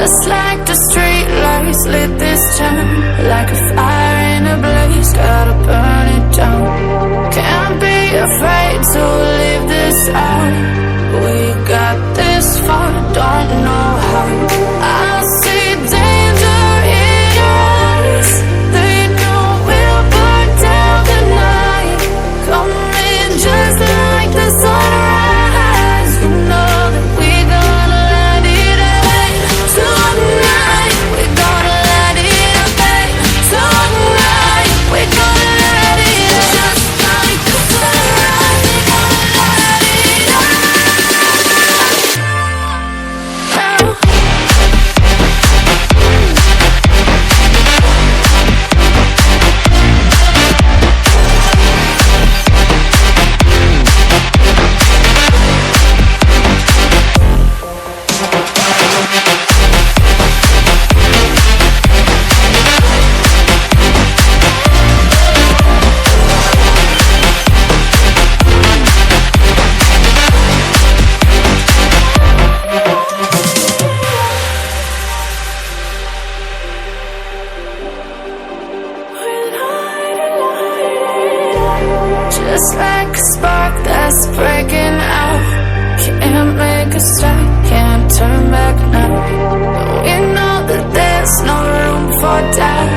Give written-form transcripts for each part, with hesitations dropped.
Just like the street lights lit this town, like a fire in a blaze, gotta burn it down. Can't be afraid to leave this out. We got this far, don't know how. I see danger in your eyes. They know we'll burn down the night. Coming just like the sunrise. You know that we gonna light it up tonight. We gonna light it up tonight. We gonna light it up just like the sunrise. We gonna light it up now. Just like a spark that's breaking out. Can't make a stop, can't turn back now. We know that there's no room for doubt.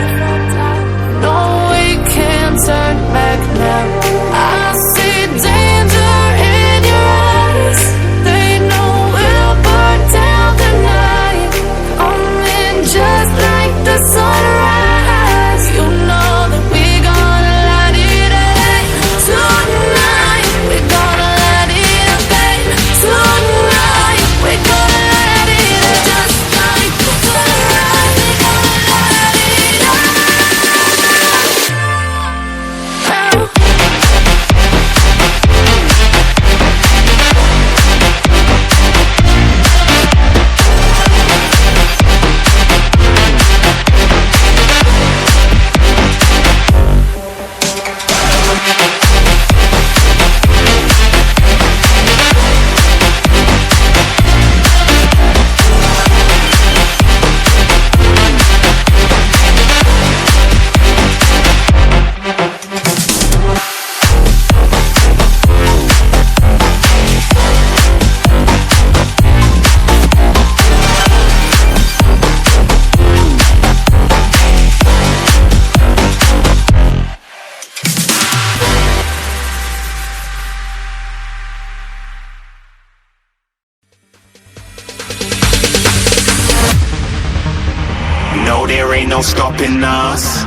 No, we can't turn back now. I see danger in your eyes. They know we'll burn down the night. Coming just like the sunrise. You know that we gonna light it up tonight. We gonna light it up tonight. We gonna light it up just like the sunrise. We gonna light it up now. No, there ain't no stopping us.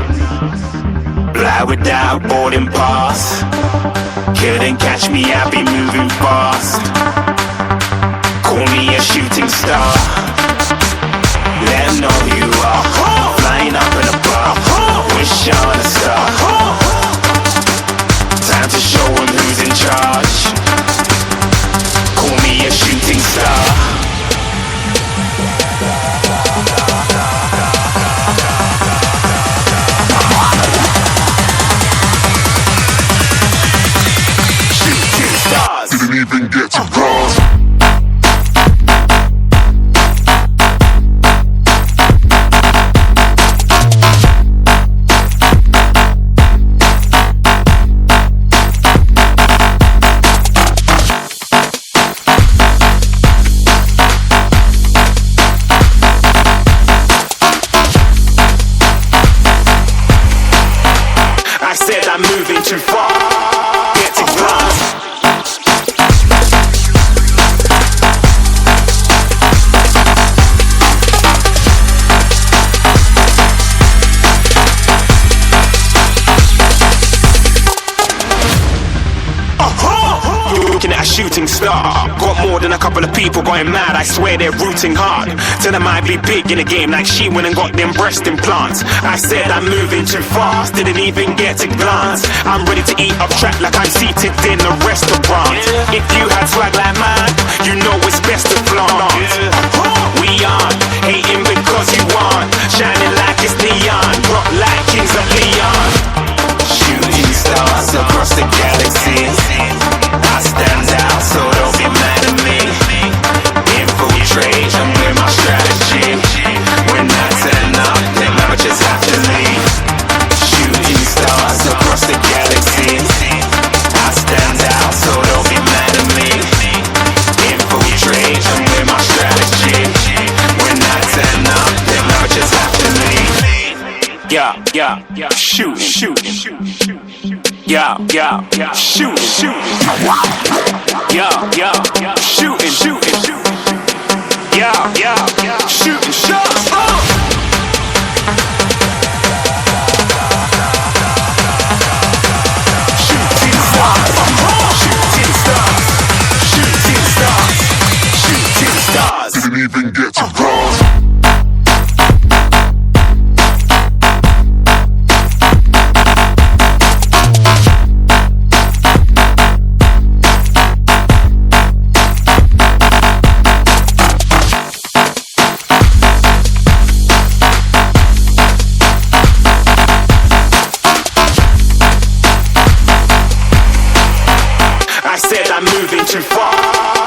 Fly without boarding pass. Couldn't catch me, I be moving fast. Call me a shooting star. Let 'em know who you are. Flying up in a bar. Wish on a star. Time to show 'em who's in charge. Call me a shooting star. Didn't even get to cross. I said I'm moving too far. Get to glass. Looking at a shooting star. Got more than a couple of people going mad, I swear they're rooting hard. Tell them I'd be big in the game like she went and got them breast implants. I said I'm moving too fast, didn't even get to glance. I'm ready to eat up track like I'm seated in a restaurant. If you had swag like mine, you know it's best to flaunt. We aren't hating because you aren't shining like it's neon, rock like kings of Leon. Shooting stars across the galaxy. I stand out, so don't be mad at me. Infiltrate, I'm with my strategy. yeah, shooting, yeah, shooting, yeah, shooting, yeah, shooting shots. Shooting stars, shooting stars, shooting stars, shooting stars. Didn't even get to cross. I said I'm moving too far.